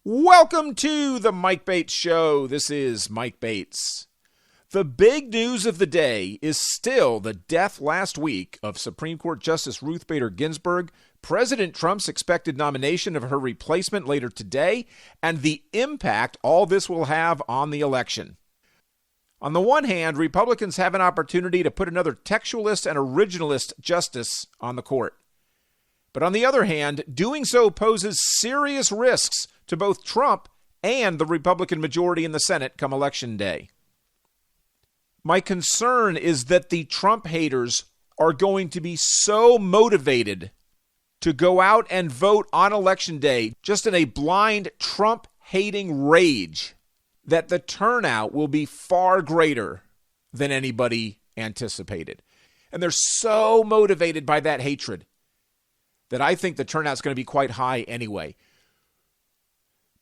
Welcome to the Mike Bates Show. This is Mike Bates. The big news of the day is still the death last week of Supreme Court Justice Ruth Bader Ginsburg, President Trump's expected nomination of her replacement later today, and the impact all this will have on the election. On the one hand, Republicans have an opportunity to put another textualist and originalist justice on the court. But on the other hand, doing so poses serious risks to both Trump and the Republican majority in the Senate come Election Day. My concern is that the Trump haters are going to be so motivated to go out and vote on Election Day just in a blind Trump-hating rage that the turnout will be far greater than anybody anticipated. And they're so motivated by that hatred that I think the turnout's going to be quite high anyway.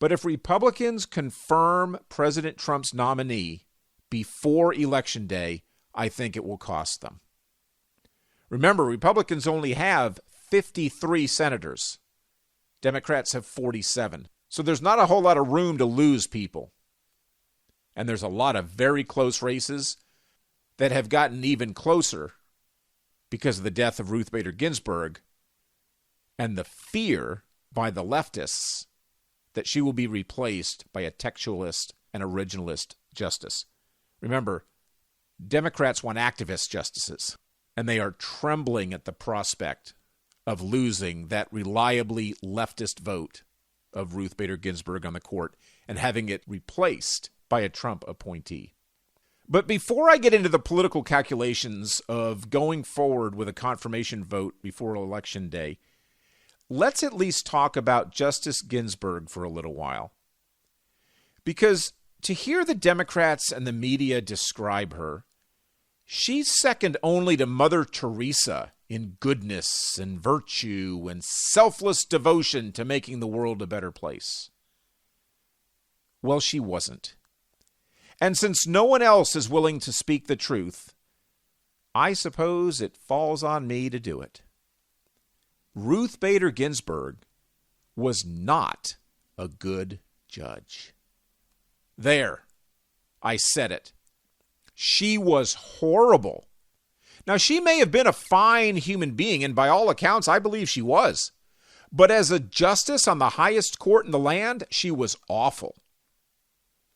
But if Republicans confirm President Trump's nominee before Election Day, I think it will cost them. Remember, Republicans only have 53 senators. Democrats have 47. So there's not a whole lot of room to lose people. And there's a lot of very close races that have gotten even closer because of the death of Ruth Bader Ginsburg and the fear by the leftists that she will be replaced by a textualist and originalist justice. Remember, Democrats want activist justices, and they are trembling at the prospect of losing that reliably leftist vote of Ruth Bader Ginsburg on the court and having it replaced by a Trump appointee. But before I get into the political calculations of going forward with a confirmation vote before Election Day, let's at least talk about Justice Ginsburg for a little while. Because to hear the Democrats and the media describe her, she's second only to Mother Teresa in goodness and virtue and selfless devotion to making the world a better place. Well, she wasn't. And since no one else is willing to speak the truth, I suppose it falls on me to do it. Ruth Bader Ginsburg was not a good judge. There, I said it. She was horrible. Now, she may have been a fine human being, and by all accounts, I believe she was. But as a justice on the highest court in the land, she was awful.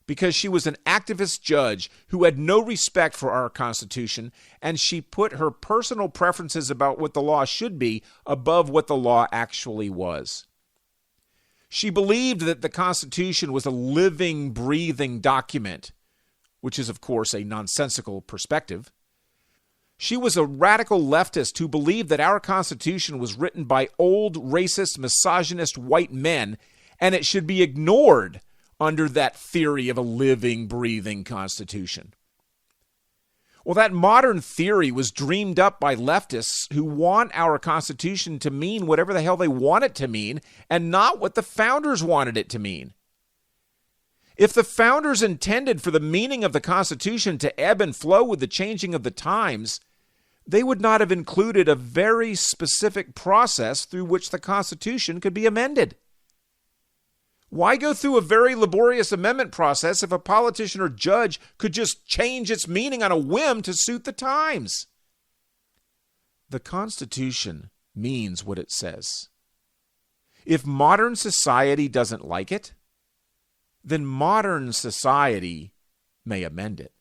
Because she was an activist judge who had no respect for our Constitution, and she put her personal preferences about what the law should be above what the law actually was. She believed that the Constitution was a living, breathing document, which is, of course, a nonsensical perspective. She was a radical leftist who believed that our Constitution was written by old, racist, misogynist white men, and it should be ignored under that theory of a living, breathing Constitution. Well, that modern theory was dreamed up by leftists who want our Constitution to mean whatever the hell they want it to mean and not what the founders wanted it to mean. If the founders intended for the meaning of the Constitution to ebb and flow with the changing of the times, they would not have included a very specific process through which the Constitution could be amended. Why go through a very laborious amendment process if a politician or judge could just change its meaning on a whim to suit the times? The Constitution means what it says. If modern society doesn't like it, then modern society may amend it.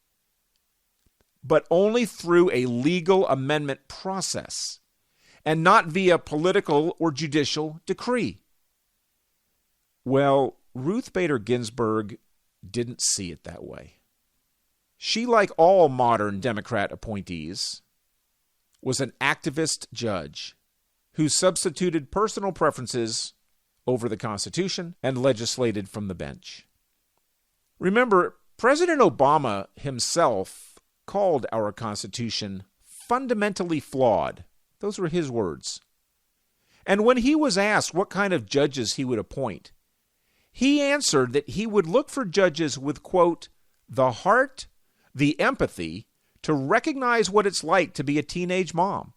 But only through a legal amendment process, and not via political or judicial decree. Well, Ruth Bader Ginsburg didn't see it that way. She, like all modern Democrat appointees, was an activist judge who substituted personal preferences over the Constitution and legislated from the bench. Remember, President Obama himself called our Constitution fundamentally flawed. Those were his words. And when he was asked what kind of judges he would appoint, he answered that he would look for judges with, quote, the heart, the empathy to recognize what it's like to be a teenage mom,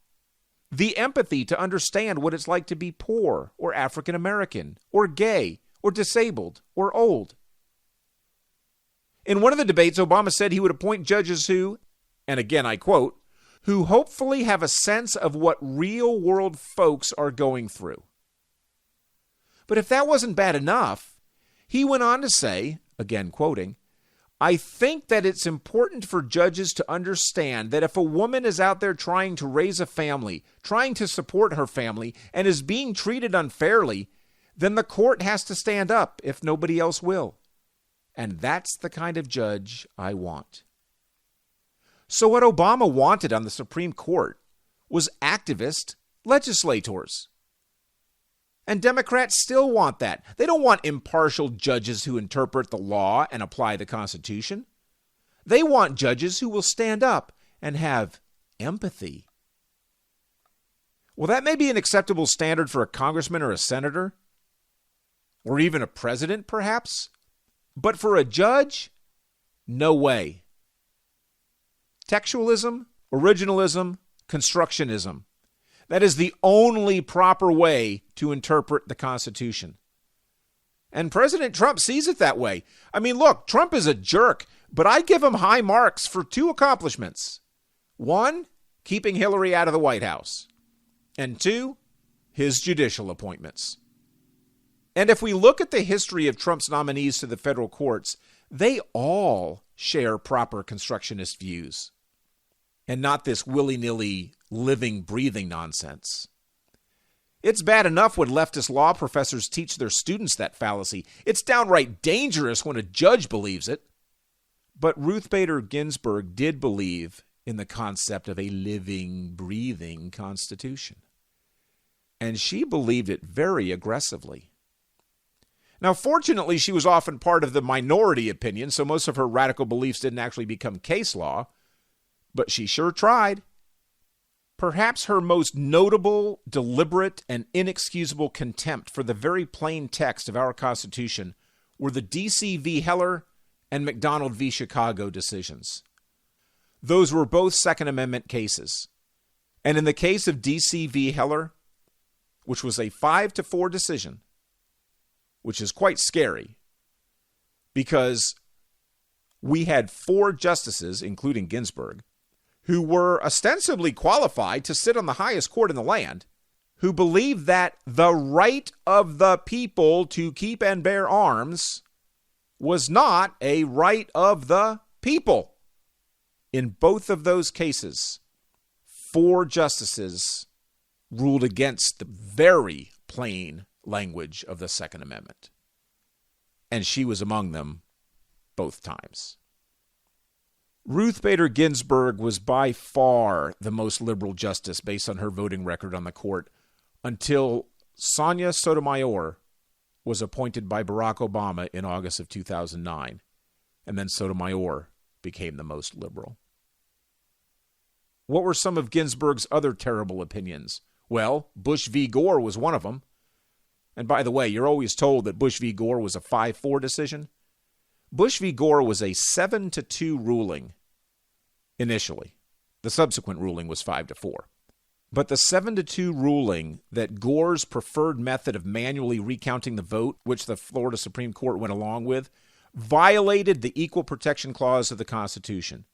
the empathy to understand what it's like to be poor or African American or gay or disabled or old. In one of the debates, Obama said he would appoint judges who, and again I quote, who hopefully have a sense of what real-world folks are going through. But if that wasn't bad enough, he went on to say, again quoting, I think that it's important for judges to understand that if a woman is out there trying to raise a family, trying to support her family, and is being treated unfairly, then the court has to stand up if nobody else will. And that's the kind of judge I want. So what Obama wanted on the Supreme Court was activist legislators. And Democrats still want that. They don't want impartial judges who interpret the law and apply the Constitution. They want judges who will stand up and have empathy. Well, that may be an acceptable standard for a congressman or a senator, or even a president, perhaps. But for a judge, no way. Textualism, originalism, constructionism. That is the only proper way to interpret the Constitution. And President Trump sees it that way. I mean, look, Trump is a jerk, but I give him high marks for two accomplishments. One, keeping Hillary out of the White House. And two, his judicial appointments. And if we look at the history of Trump's nominees to the federal courts, they all share proper constructionist views. And not this willy-nilly living, breathing nonsense. It's bad enough when leftist law professors teach their students that fallacy. It's downright dangerous when a judge believes it. But Ruth Bader Ginsburg did believe in the concept of a living, breathing Constitution. And she believed it very aggressively. Now, fortunately, she was often part of the minority opinion, so most of her radical beliefs didn't actually become case law, but she sure tried. Perhaps her most notable, deliberate, and inexcusable contempt for the very plain text of our Constitution were the D.C. v. Heller and McDonald v. Chicago decisions. Those were both Second Amendment cases. And in the case of D.C. v. Heller, which was a 5-4 decision, which is quite scary, because we had 4 justices, including Ginsburg, who were ostensibly qualified to sit on the highest court in the land, who believed that the right of the people to keep and bear arms was not a right of the people. In both of those cases, 4 justices ruled against the very plain language of the Second Amendment. And she was among them both times. Ruth Bader Ginsburg was by far the most liberal justice based on her voting record on the court until Sonia Sotomayor was appointed by Barack Obama in August of 2009. And then Sotomayor became the most liberal. What were some of Ginsburg's other terrible opinions? Well, Bush v. Gore was one of them. And by the way, you're always told that Bush v. Gore was a 5-4 decision. Bush v. Gore was a 7-2 ruling initially. The subsequent ruling was 5-4. But the 7-2 ruling that Gore's preferred method of manually recounting the vote, which the Florida Supreme Court went along with, violated the Equal Protection Clause of the Constitution.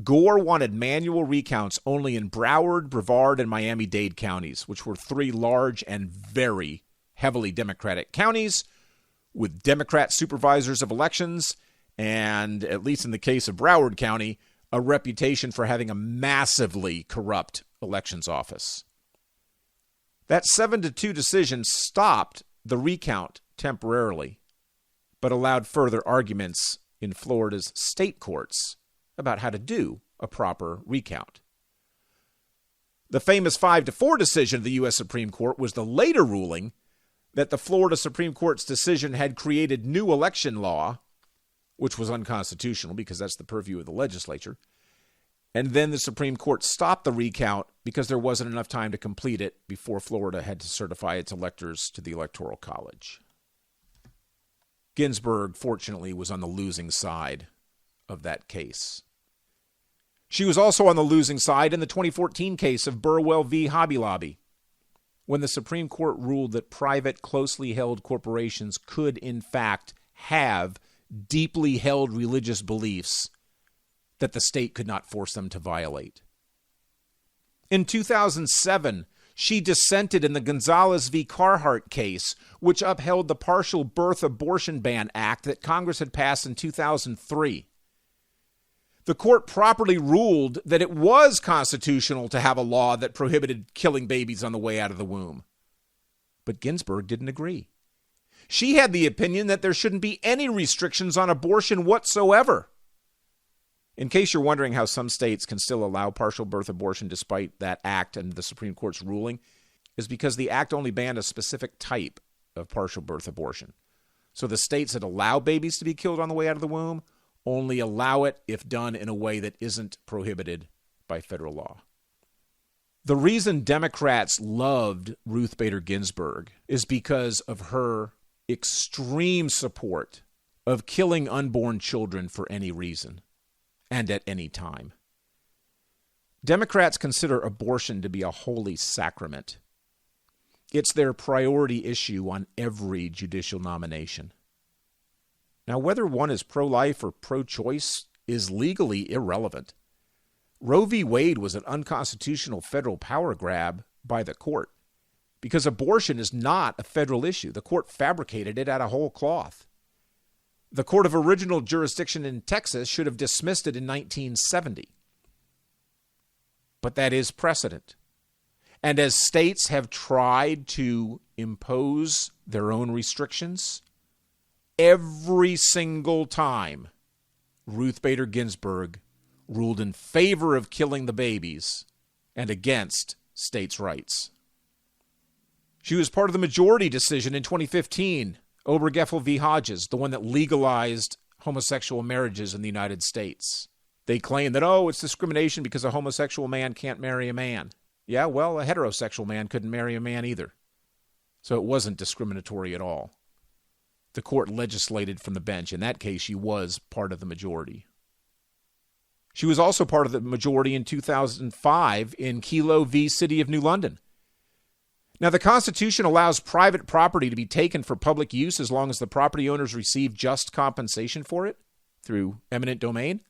Gore wanted manual recounts only in Broward, Brevard, and Miami-Dade counties, which were 3 large and very heavily Democratic counties with Democrat supervisors of elections, and, at least in the case of Broward County, a reputation for having a massively corrupt elections office. That 7-2 decision stopped the recount temporarily, but allowed further arguments in Florida's state courts about how to do a proper recount. The famous 5-4 decision of the U.S. Supreme Court was the later ruling that the Florida Supreme Court's decision had created new election law, which was unconstitutional because that's the purview of the legislature. And then the Supreme Court stopped the recount because there wasn't enough time to complete it before Florida had to certify its electors to the Electoral College. Ginsburg, fortunately, was on the losing side of that case. She was also on the losing side in the 2014 case of Burwell v. Hobby Lobby, when the Supreme Court ruled that private, closely held corporations could, in fact, have deeply held religious beliefs that the state could not force them to violate. In 2007, she dissented in the Gonzalez v. Carhart case, which upheld the Partial Birth Abortion Ban Act that Congress had passed in 2003. The court properly ruled that it was constitutional to have a law that prohibited killing babies on the way out of the womb. But Ginsburg didn't agree. She had the opinion that there shouldn't be any restrictions on abortion whatsoever. In case you're wondering how some states can still allow partial birth abortion despite that act and the Supreme Court's ruling, is because the act only banned a specific type of partial birth abortion. So the states that allow babies to be killed on the way out of the womb only allow it if done in a way that isn't prohibited by federal law. The reason Democrats loved Ruth Bader Ginsburg is because of her extreme support of killing unborn children for any reason and at any time. Democrats consider abortion to be a holy sacrament. It's their priority issue on every judicial nomination. Now, whether one is pro-life or pro-choice is legally irrelevant. Roe v. Wade was an unconstitutional federal power grab by the court because abortion is not a federal issue. The court fabricated it out of whole cloth. The court of original jurisdiction in Texas should have dismissed it in 1970. But that is precedent. And as states have tried to impose their own restrictions, every single time Ruth Bader Ginsburg ruled in favor of killing the babies and against states' rights. She was part of the majority decision in 2015, Obergefell v. Hodges, the one that legalized homosexual marriages in the United States. They claim that, it's discrimination because a homosexual man can't marry a man. Yeah, well, a heterosexual man couldn't marry a man either. So it wasn't discriminatory at all. The court legislated from the bench. In that case, she was part of the majority. She was also part of the majority in 2005 in Kelo v. City of New London. Now, the Constitution allows private property to be taken for public use as long as the property owners receive just compensation for it through eminent domain.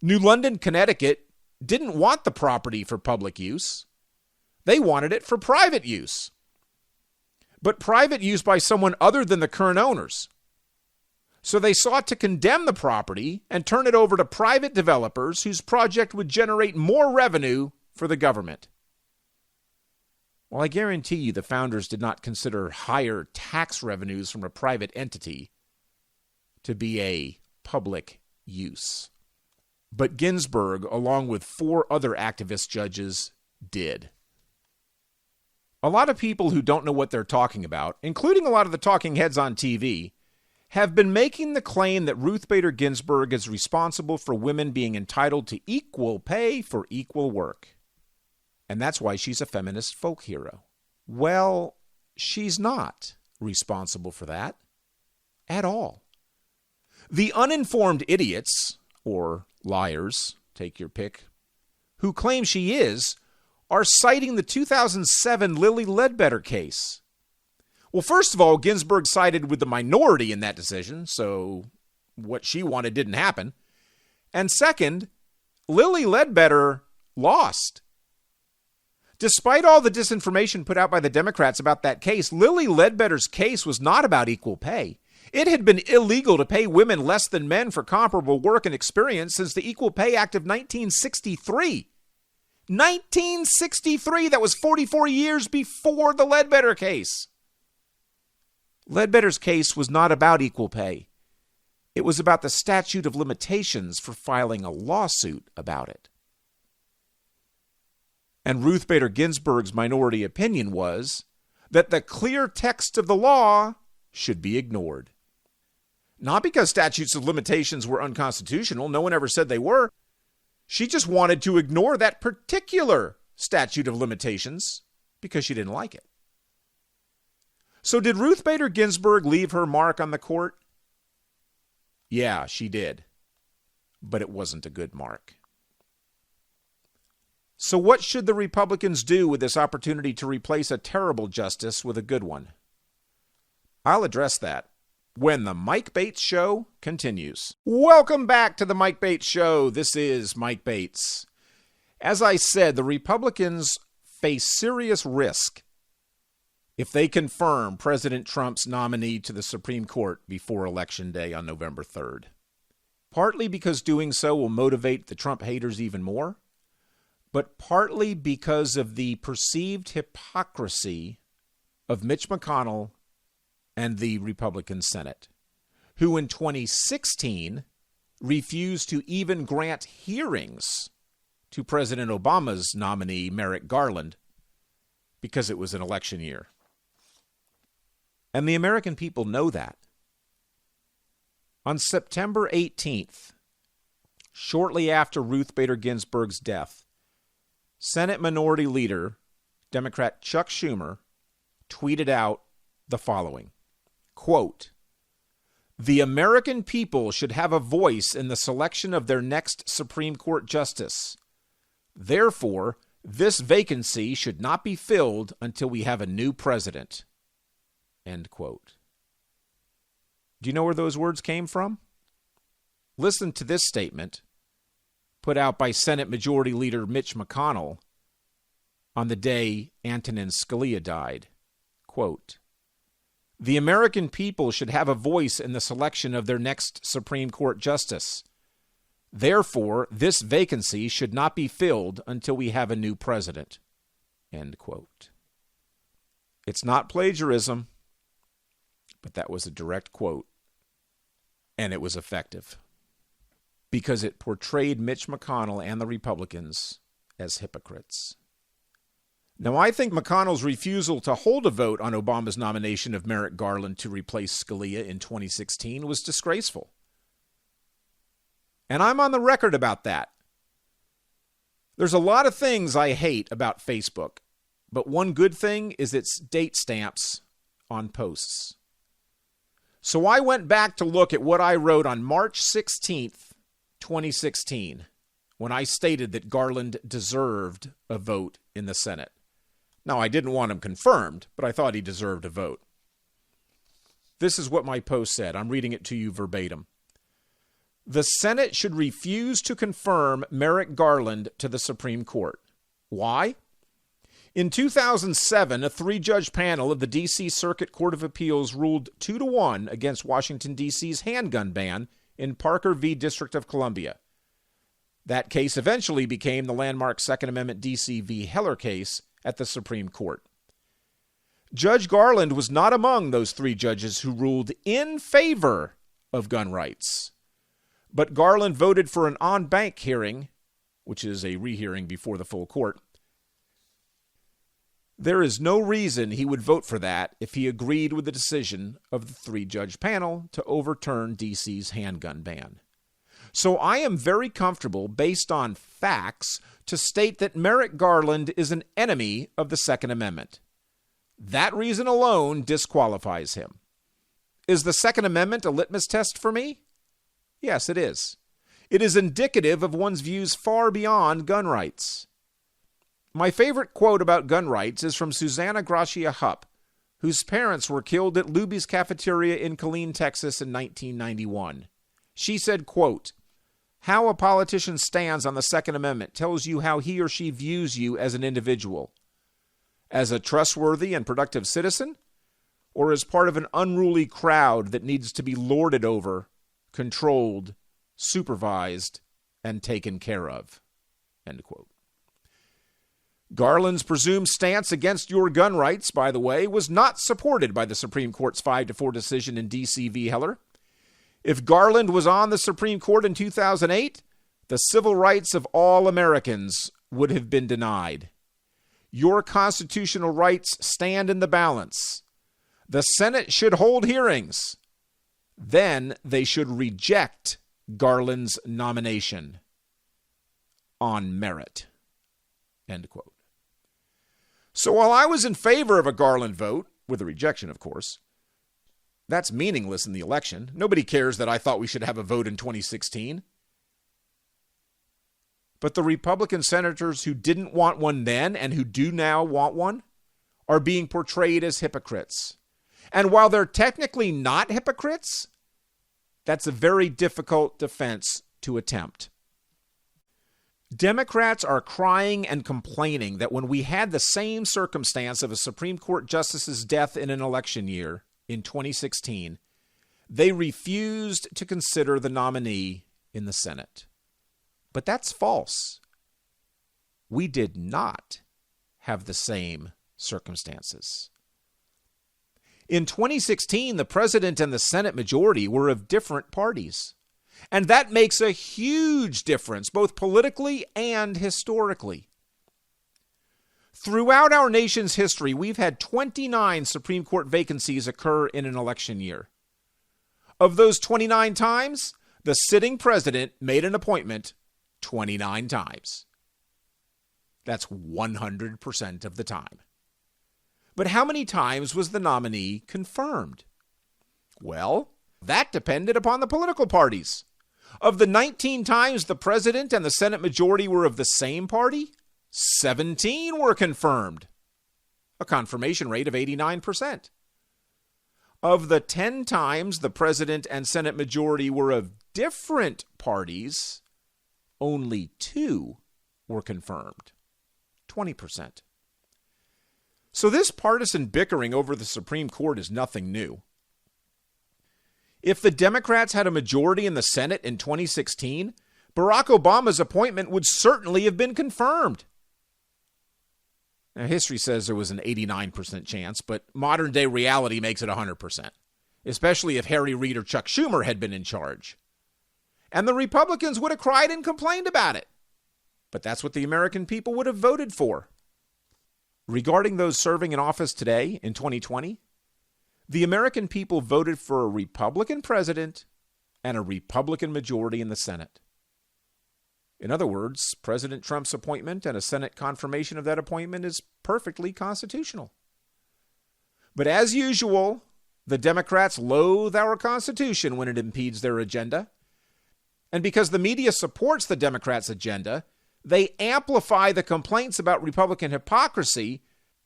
New London, Connecticut, didn't want the property for public use. They wanted it for private use. But private use by someone other than the current owners. So they sought to condemn the property and turn it over to private developers whose project would generate more revenue for the government. Well, I guarantee you the founders did not consider higher tax revenues from a private entity to be a public use. But Ginsburg, along with 4 other activist judges, did. A lot of people who don't know what they're talking about, including a lot of the talking heads on TV, have been making the claim that Ruth Bader Ginsburg is responsible for women being entitled to equal pay for equal work. And that's why she's a feminist folk hero. Well, she's not responsible for that at all. The uninformed idiots, or liars, take your pick, who claim she is, are citing the 2007 Lilly Ledbetter case. Well, first of all, Ginsburg sided with the minority in that decision, so what she wanted didn't happen. And second, Lilly Ledbetter lost. Despite all the disinformation put out by the Democrats about that case, Lilly Ledbetter's case was not about equal pay. It had been illegal to pay women less than men for comparable work and experience since the Equal Pay Act of 1963. 1963, that was 44 years before the Ledbetter case. Ledbetter's case was not about equal pay. It was about the statute of limitations for filing a lawsuit about it. And Ruth Bader Ginsburg's minority opinion was that the clear text of the law should be ignored. Not because statutes of limitations were unconstitutional. No one ever said they were. She just wanted to ignore that particular statute of limitations because she didn't like it. So did Ruth Bader Ginsburg leave her mark on the court? Yeah, she did. But it wasn't a good mark. So what should the Republicans do with this opportunity to replace a terrible justice with a good one? I'll address that when the Mike Bates Show continues. Welcome back to the Mike Bates Show. This is Mike Bates. As I said, the Republicans face serious risk if they confirm President Trump's nominee to the Supreme Court before Election Day on November 3rd. Partly because doing so will motivate the Trump haters even more, but partly because of the perceived hypocrisy of Mitch McConnell and the Republican Senate, who in 2016 refused to even grant hearings to President Obama's nominee, Merrick Garland, because it was an election year. And the American people know that. On September 18th, shortly after Ruth Bader Ginsburg's death, Senate Minority Leader, Democrat Chuck Schumer, tweeted out the following, quote, "The American people should have a voice in the selection of their next Supreme Court justice. Therefore, this vacancy should not be filled until we have a new president." End quote. Do you know where those words came from? Listen to this statement put out by Senate Majority Leader Mitch McConnell on the day Antonin Scalia died. Quote, "The American people should have a voice in the selection of their next Supreme Court justice. Therefore, this vacancy should not be filled until we have a new president." End quote. It's not plagiarism, but that was a direct quote, and it was effective because it portrayed Mitch McConnell and the Republicans as hypocrites. Now, I think McConnell's refusal to hold a vote on Obama's nomination of Merrick Garland to replace Scalia in 2016 was disgraceful. And I'm on the record about that. There's a lot of things I hate about Facebook, but one good thing is its date stamps on posts. So I went back to look at what I wrote on March 16th, 2016, when I stated that Garland deserved a vote in the Senate. Now, I didn't want him confirmed, but I thought he deserved a vote. This is what my post said. I'm reading it to you verbatim. "The Senate should refuse to confirm Merrick Garland to the Supreme Court. Why? In 2007, a 3-judge panel of the D.C. Circuit Court of Appeals ruled 2-1 against Washington, D.C.'s handgun ban in Parker v. District of Columbia. That case eventually became the landmark Second Amendment D.C. v. Heller case at the Supreme Court. Judge Garland was not among those 3 judges who ruled in favor of gun rights. But Garland voted for an en banc hearing, which is a rehearing before the full court. There is no reason he would vote for that if he agreed with the decision of the 3-judge panel to overturn D.C.'s handgun ban. So I am very comfortable, based on facts, to state that Merrick Garland is an enemy of the Second Amendment. That reason alone disqualifies him. Is the Second Amendment a litmus test for me? Yes, it is. It is indicative of one's views far beyond gun rights. My favorite quote about gun rights is from Susanna Gracia Hupp, whose parents were killed at Luby's Cafeteria in Killeen, Texas in 1991. She said, quote, "How a politician stands on the Second Amendment tells you how he or she views you as an individual. As a trustworthy and productive citizen, or as part of an unruly crowd that needs to be lorded over, controlled, supervised, and taken care of." End quote. Garland's presumed stance against your gun rights, by the way, was not supported by the Supreme Court's 5-4 decision in D.C. v. Heller. If Garland was on the Supreme Court in 2008, the civil rights of all Americans would have been denied. Your constitutional rights stand in the balance. The Senate should hold hearings. Then they should reject Garland's nomination on merit. End quote. So while I was in favor of a Garland vote, with a rejection, of course, that's meaningless in the election. Nobody cares that I thought we should have a vote in 2016. But the Republican senators who didn't want one then and who do now want one are being portrayed as hypocrites. And while they're technically not hypocrites, that's a very difficult defense to attempt. Democrats are crying and complaining that when we had the same circumstance of a Supreme Court justice's death in an election year in 2016, they refused to consider the nominee in the Senate. But that's false. We did not have the same circumstances. In 2016, the president and the Senate majority were of different parties. And that makes a huge difference, both politically and historically. Throughout our nation's history, we've had 29 Supreme Court vacancies occur in an election year. Of those 29 times, the sitting president made an appointment 29 times. That's 100% of the time. But how many times was the nominee confirmed? Well, that depended upon the political parties. Of the 19 times the president and the Senate majority were of the same party, 17 were confirmed, a confirmation rate of 89%. Of the 10 times the president and Senate majority were of different parties, only 2 were confirmed, 20%. So this partisan bickering over the Supreme Court is nothing new. If the Democrats had a majority in the Senate in 2016, Barack Obama's appointment would certainly have been confirmed. Now, history says there was an 89% chance, but modern-day reality makes it 100%, especially if Harry Reid or Chuck Schumer had been in charge. And the Republicans would have cried and complained about it. But that's what the American people would have voted for. Regarding those serving in office today in 2020, the American people voted for a Republican president and a Republican majority in the Senate. In other words, President Trump's appointment and a Senate confirmation of that appointment is perfectly constitutional. But as usual, the Democrats loathe our Constitution when it impedes their agenda. And because the media supports the Democrats' agenda, they amplify the complaints about Republican hypocrisy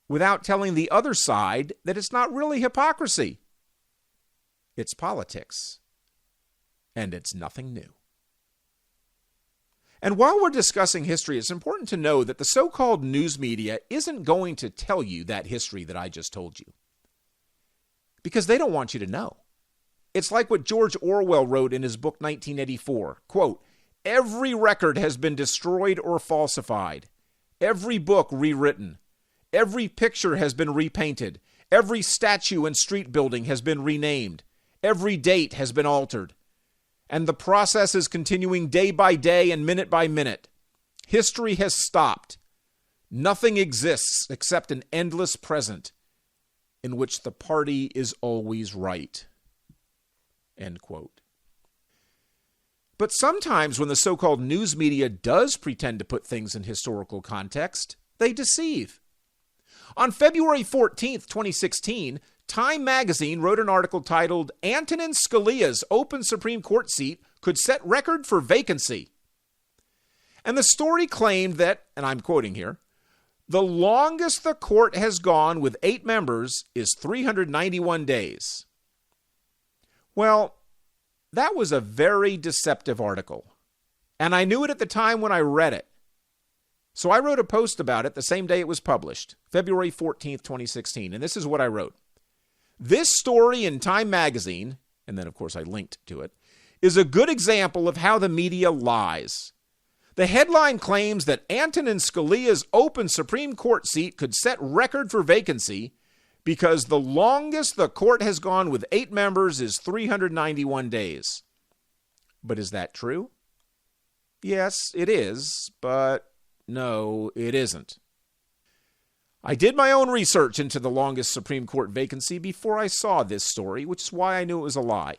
without telling the other side that it's not really hypocrisy. It's politics. And it's nothing new. And while we're discussing history, it's important to know that the so-called news media isn't going to tell you that history that I just told you. Because they don't want you to know. It's like what George Orwell wrote in his book 1984. Quote, "Every record has been destroyed or falsified. Every book rewritten. Every picture has been repainted. Every statue and street building has been renamed. Every date has been altered. And the process is continuing day by day and minute by minute. History has stopped. Nothing exists except an endless present in which the party is always right." End quote. But sometimes when the so-called news media does pretend to put things in historical context, they deceive. On February 14th, 2016, Time magazine wrote an article titled, "Antonin Scalia's open Supreme Court seat could set record for vacancy." And the story claimed that, and I'm quoting here, "the longest the court has gone with 8 members is 391 days. Well, that was a very deceptive article, and I knew it at the time when I read it. So I wrote a post about it the same day it was published, February 14th, 2016, and this is what I wrote. "This story in Time magazine," and then of course I linked to it, "is a good example of how the media lies. The headline claims that Antonin Scalia's open Supreme Court seat could set record for vacancy because the longest the court has gone with 8 members is 391 days. But is that true? Yes, it is, but no, it isn't. I did my own research into the longest Supreme Court vacancy before I saw this story, which is why I knew it was a lie.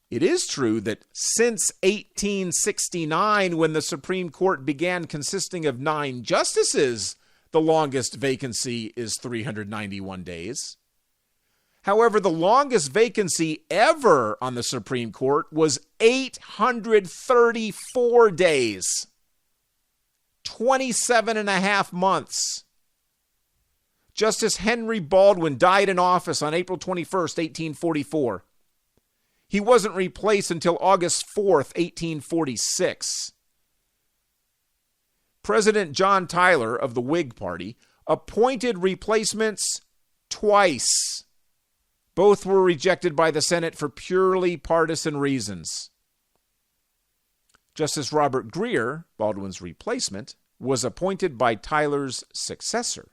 It is true that since 1869, when the Supreme Court began consisting of 9 justices, the longest vacancy is 391 days. However, the longest vacancy ever on the Supreme Court was 834 days. 27 and a half months. Justice Henry Baldwin died in office on April 21st, 1844. He wasn't replaced until August 4th, 1846. President John Tyler of the Whig Party appointed replacements twice. Both were rejected by the Senate for purely partisan reasons. Justice Robert Greer, Baldwin's replacement, was appointed by Tyler's successor,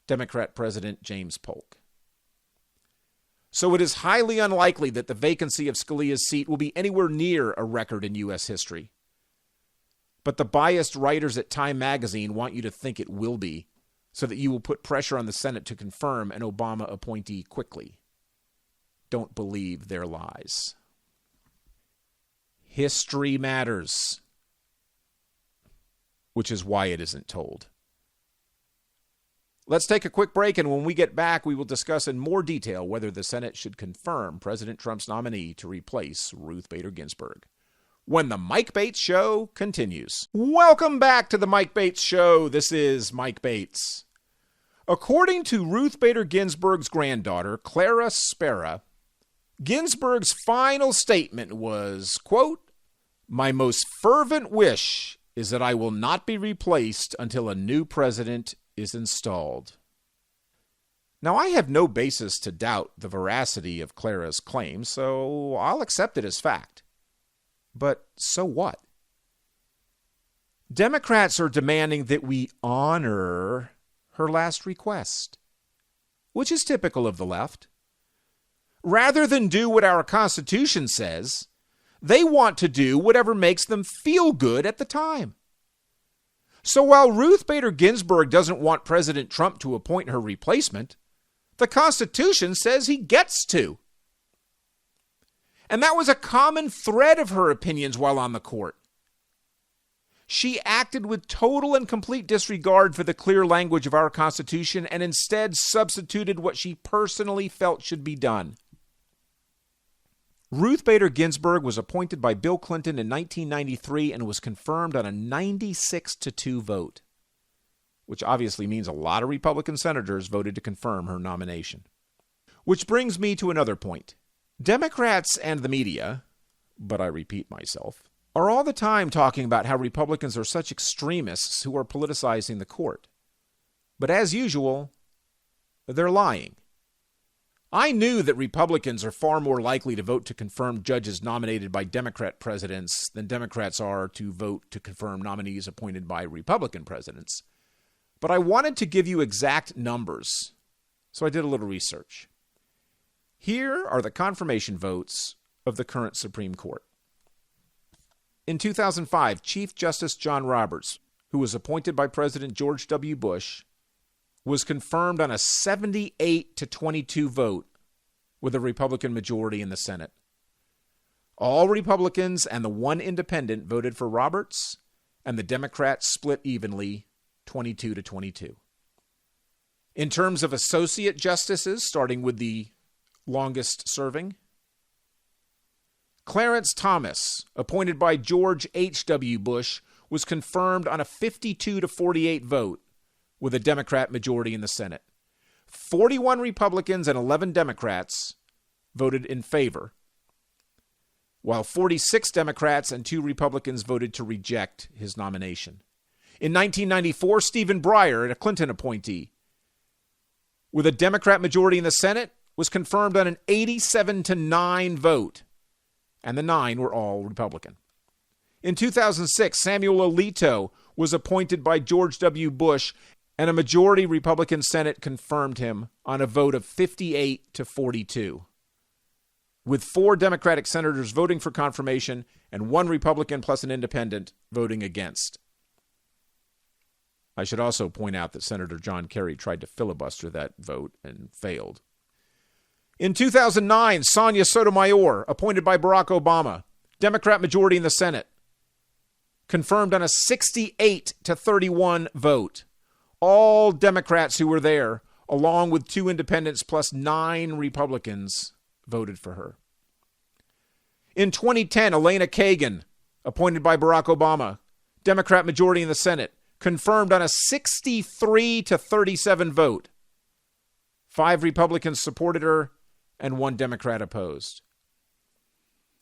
Democrat President James Polk. So it is highly unlikely that the vacancy of Scalia's seat will be anywhere near a record in U.S. history. But the biased writers at Time magazine want you to think it will be, so that you will put pressure on the Senate to confirm an Obama appointee quickly. Don't believe their lies. History matters, which is why it isn't told. Let's take a quick break, and when we get back, we will discuss in more detail whether the Senate should confirm President Trump's nominee to replace Ruth Bader Ginsburg. When the Mike Bates Show continues. Welcome back to the Mike Bates Show. This is Mike Bates. According to Ruth Bader Ginsburg's granddaughter, Clara Spera, Ginsburg's final statement was, quote, "My most fervent wish is that I will not be replaced until a new president is installed." Now, I have no basis to doubt the veracity of Clara's claim, so I'll accept it as fact. But so what? Democrats are demanding that we honor her last request, which is typical of the left. Rather than do what our Constitution says, they want to do whatever makes them feel good at the time. So while Ruth Bader Ginsburg doesn't want President Trump to appoint her replacement, the Constitution says he gets to. And that was a common thread of her opinions while on the court. She acted with total and complete disregard for the clear language of our Constitution and instead substituted what she personally felt should be done. Ruth Bader Ginsburg was appointed by Bill Clinton in 1993 and was confirmed on a 96-2 vote, which obviously means a lot of Republican senators voted to confirm her nomination. Which brings me to another point. Democrats and the media, but I repeat myself, are all the time talking about how Republicans are such extremists who are politicizing the court. But as usual, they're lying. I knew that Republicans are far more likely to vote to confirm judges nominated by Democrat presidents than Democrats are to vote to confirm nominees appointed by Republican presidents. But I wanted to give you exact numbers, so I did a little research. Here are the confirmation votes of the current Supreme Court. In 2005, Chief Justice John Roberts, who was appointed by President George W. Bush, was confirmed on a 78-22 vote with a Republican majority in the Senate. All Republicans and the one independent voted for Roberts, and the Democrats split evenly 22-22. In terms of associate justices, starting with the longest serving, Clarence Thomas, appointed by George H.W. Bush, was confirmed on a 52-48 vote with a Democrat majority in the Senate. 41 Republicans and 11 Democrats voted in favor, while 46 Democrats and 2 Republicans voted to reject his nomination. In 1994, Stephen Breyer, a Clinton appointee, with a Democrat majority in the Senate, was confirmed on an 87-9 vote, and the 9 were all Republican. In 2006, Samuel Alito was appointed by George W. Bush, and a majority Republican Senate confirmed him on a vote of 58-42, with 4 Democratic senators voting for confirmation and 1 Republican plus an independent voting against. I should also point out that Senator John Kerry tried to filibuster that vote and failed. In 2009, Sonia Sotomayor, appointed by Barack Obama, Democrat majority in the Senate, confirmed on a 68-31 vote. All Democrats who were there, along with 2 independents plus 9 Republicans, voted for her. In 2010, Elena Kagan, appointed by Barack Obama, Democrat majority in the Senate, confirmed on a 63-37 vote. 5 Republicans supported her and 1 Democrat opposed.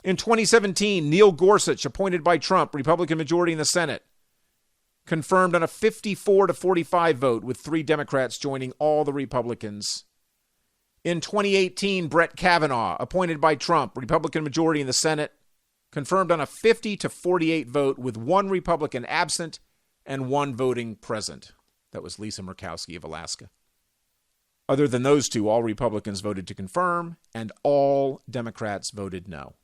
In 2017, Neil Gorsuch, appointed by Trump, Republican majority in the Senate, confirmed on a 54-45 vote, with 3 Democrats joining all the Republicans. In 2018, Brett Kavanaugh, appointed by Trump, Republican majority in the Senate, confirmed on a 50-48 vote, with 1 Republican absent and 1 voting present. That was Lisa Murkowski of Alaska. Other than those 2, all Republicans voted to confirm, and all Democrats voted no.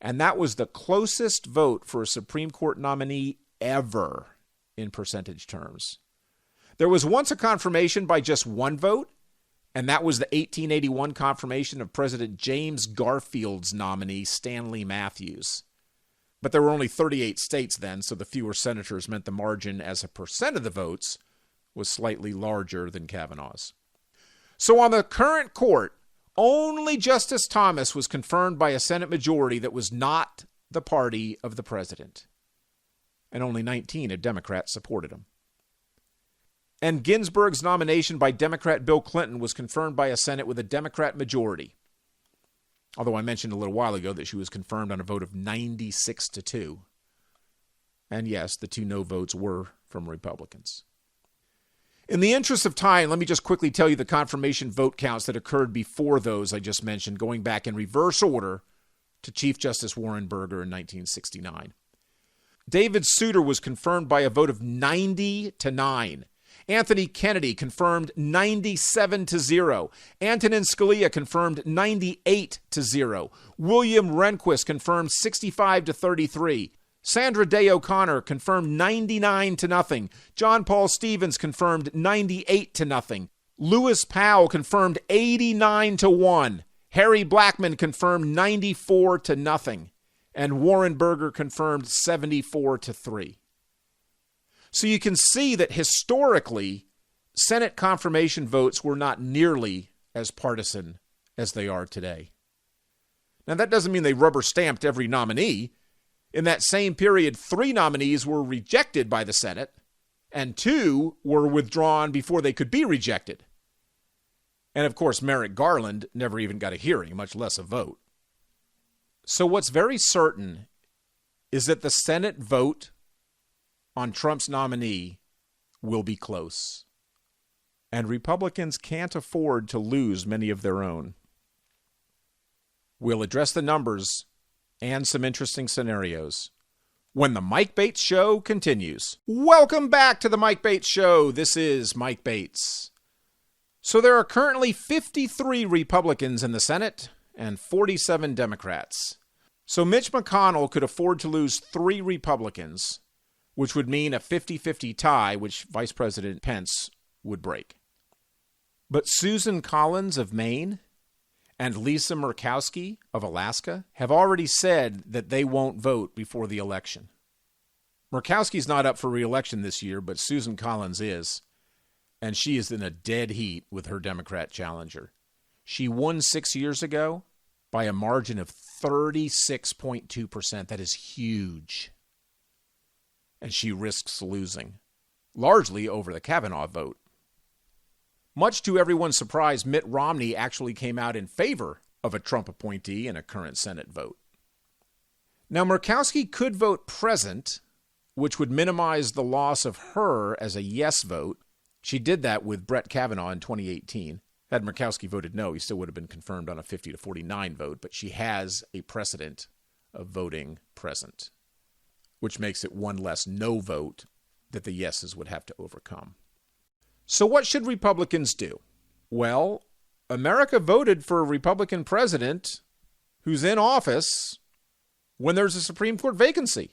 And that was the closest vote for a Supreme Court nominee ever in percentage terms. There was once a confirmation by just 1 vote, and that was the 1881 confirmation of President James Garfield's nominee, Stanley Matthews. But there were only 38 states then, so the fewer senators meant the margin as a percent of the votes was slightly larger than Kavanaugh's. So on the current court, only Justice Thomas was confirmed by a Senate majority that was not the party of the president. And only 19 of Democrats supported him. And Ginsburg's nomination by Democrat Bill Clinton was confirmed by a Senate with a Democrat majority. Although I mentioned a little while ago that she was confirmed on a vote of 96-2. And yes, the 2 no votes were from Republicans. In the interest of time, let me just quickly tell you the confirmation vote counts that occurred before those I just mentioned, going back in reverse order to Chief Justice Warren Burger in 1969. David Souter was confirmed by a vote of 90-9. Anthony Kennedy confirmed 97-0. Antonin Scalia confirmed 98-0. William Rehnquist confirmed 65-33. Sandra Day O'Connor confirmed 99-0. John Paul Stevens confirmed 98-0. Lewis Powell confirmed 89-1. Harry Blackmun confirmed 94-0. And Warren Burger confirmed 74-3. So you can see that historically, Senate confirmation votes were not nearly as partisan as they are today. Now, that doesn't mean they rubber-stamped every nominee. In that same period, 3 nominees were rejected by the Senate, and 2 were withdrawn before they could be rejected. And, of course, Merrick Garland never even got a hearing, much less a vote. So what's very certain is that the Senate vote on Trump's nominee will be close. And Republicans can't afford to lose many of their own. We'll address the numbers and some interesting scenarios when the Mike Bates Show continues. Welcome back to the Mike Bates Show. This is Mike Bates. So there are currently 53 Republicans in the Senate and 47 Democrats. So Mitch McConnell could afford to lose 3 Republicans, which would mean a 50-50 tie, which Vice President Pence would break. But Susan Collins of Maine and Lisa Murkowski of Alaska have already said that they won't vote before the election. Murkowski's not up for re-election this year, but Susan Collins is, and she is in a dead heat with her Democrat challenger. She won 6 years ago by a margin of 36.2%. That is huge. And she risks losing, largely over the Kavanaugh vote. Much to everyone's surprise, Mitt Romney actually came out in favor of a Trump appointee in a current Senate vote. Now, Murkowski could vote present, which would minimize the loss of her as a yes vote. She did that with Brett Kavanaugh in 2018. Had Murkowski voted no, he still would have been confirmed on a 50-49 vote, but she has a precedent of voting present, which makes it one less no vote that the yeses would have to overcome. So what should Republicans do? Well, America voted for a Republican president who's in office when there's a Supreme Court vacancy.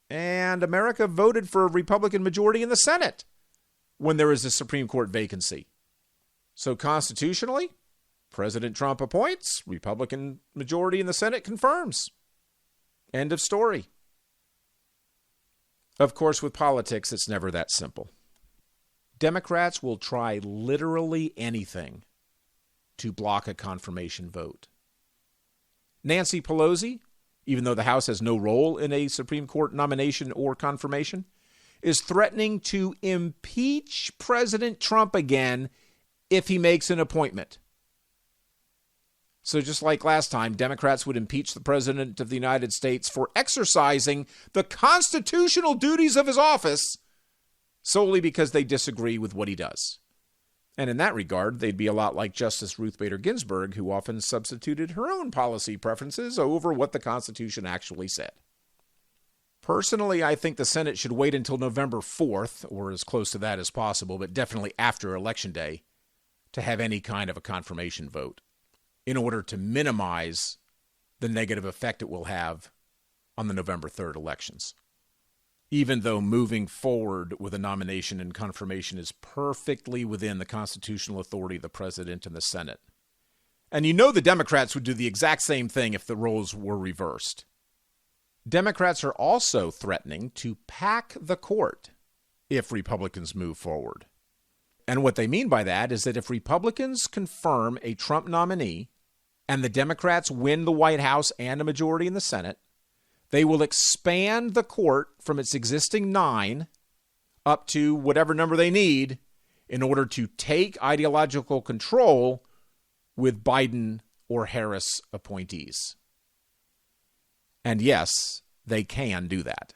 And America voted for a Republican majority in the Senate when there is a Supreme Court vacancy. So constitutionally, President Trump appoints, Republican majority in the Senate confirms. End of story. Of course, with politics, it's never that simple. Democrats will try literally anything to block a confirmation vote. Nancy Pelosi even though the House has no role in a Supreme Court nomination or confirmation, is threatening to impeach President Trump again if he makes an appointment. So just like last time, Democrats would impeach the President of the United States for exercising the constitutional duties of his office solely because they disagree with what he does. And in that regard, they'd be a lot like Justice Ruth Bader Ginsburg, who often substituted her own policy preferences over what the Constitution actually said. Personally, I think the Senate should wait until November 4th, or as close to that as possible, but definitely after Election Day, to have any kind of a confirmation vote in order to minimize the negative effect it will have on the November 3rd elections. Even though moving forward with a nomination and confirmation is perfectly within the constitutional authority of the President and the Senate. And you know the Democrats would do the exact same thing if the roles were reversed. Democrats are also threatening to pack the court if Republicans move forward. And what they mean by that is that if Republicans confirm a Trump nominee and the Democrats win the White House and a majority in the Senate, they will expand the court from its existing 9 up to whatever number they need in order to take ideological control with Biden or Harris appointees. And yes, they can do that.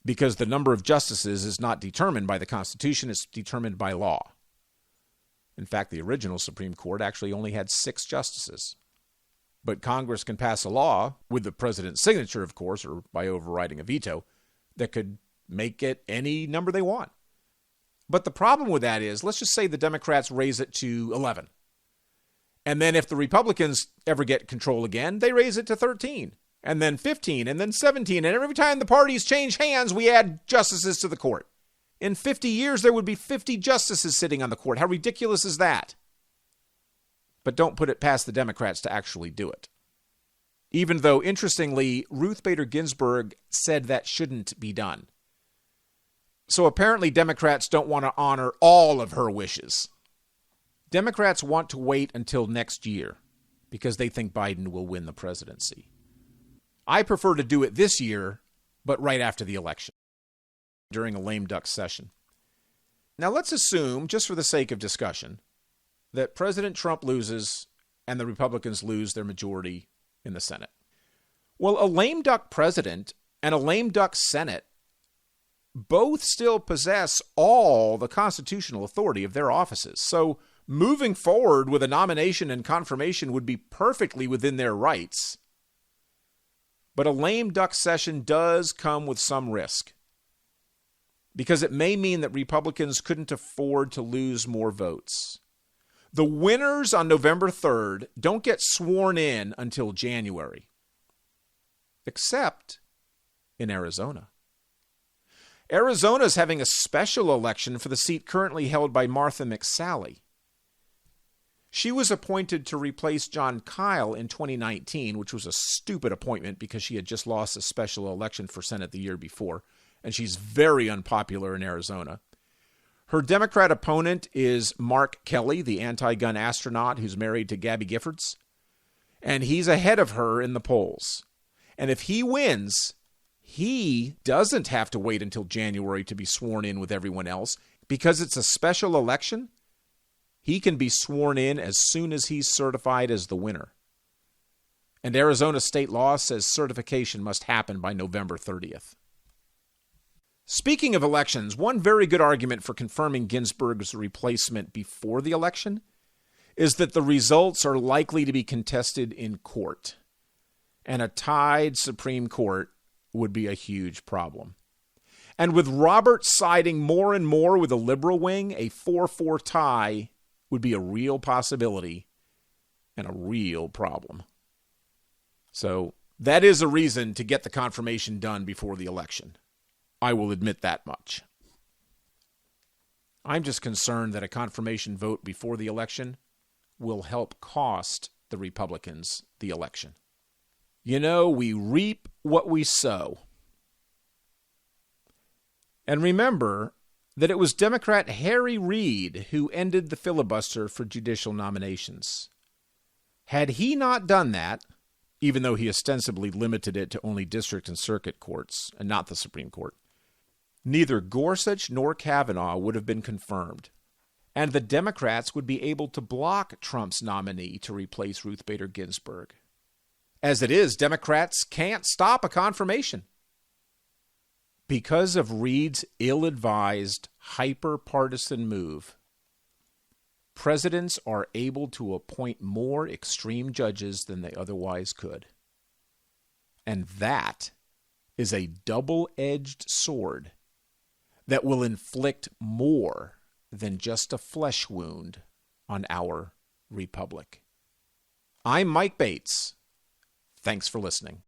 Because the number of justices is not determined by the Constitution, it's determined by law. In fact, the original Supreme Court actually only had 6 justices. But Congress can pass a law, with the president's signature, of course, or by overriding a veto, that could make it any number they want. But the problem with that is, let's just say the Democrats raise it to 11. And then if the Republicans ever get control again, they raise it to 13. And then 15, and then 17. And every time the parties change hands, we add justices to the court. In 50 years, there would be 50 justices sitting on the court. How ridiculous is that? But don't put it past the Democrats to actually do it. Even though, interestingly, Ruth Bader Ginsburg said that shouldn't be done. So apparently Democrats don't want to honor all of her wishes. Democrats want to wait until next year because they think Biden will win the presidency. I prefer to do it this year, but right after the election, during a lame duck session. Now let's assume, just for the sake of discussion, that President Trump loses and the Republicans lose their majority in the Senate. Well, a lame duck president and a lame duck Senate both still possess all the constitutional authority of their offices. So moving forward with a nomination and confirmation would be perfectly within their rights. But a lame duck session does come with some risk, because it may mean that Republicans couldn't afford to lose more votes. The winners on November 3rd don't get sworn in until January, except in Arizona. Arizona is having a special election for the seat currently held by Martha McSally. She was appointed to replace John Kyle in 2019, which was a stupid appointment because she had just lost a special election for Senate the year before, and she's very unpopular in Arizona. Her Democrat opponent is Mark Kelly, the anti-gun astronaut who's married to Gabby Giffords, and he's ahead of her in the polls. And if he wins, he doesn't have to wait until January to be sworn in with everyone else. Because it's a special election, he can be sworn in as soon as he's certified as the winner. And Arizona state law says certification must happen by November 30th. Speaking of elections, one very good argument for confirming Ginsburg's replacement before the election is that the results are likely to be contested in court. And a tied Supreme Court would be a huge problem. And with Roberts siding more and more with the liberal wing, a 4-4 tie would be a real possibility and a real problem. So that is a reason to get the confirmation done before the election. I will admit that much. I'm just concerned that a confirmation vote before the election will help cost the Republicans the election. You know, we reap what we sow. And remember that it was Democrat Harry Reid who ended the filibuster for judicial nominations. Had he not done that, even though he ostensibly limited it to only district and circuit courts and not the Supreme Court. Neither Gorsuch nor Kavanaugh would have been confirmed, and the Democrats would be able to block Trump's nominee to replace Ruth Bader Ginsburg. As it is, Democrats can't stop a confirmation. Because of Reed's ill-advised, hyper-partisan move, presidents are able to appoint more extreme judges than they otherwise could. And that is a double-edged sword that will inflict more than just a flesh wound on our republic. I'm Mike Bates. Thanks for listening.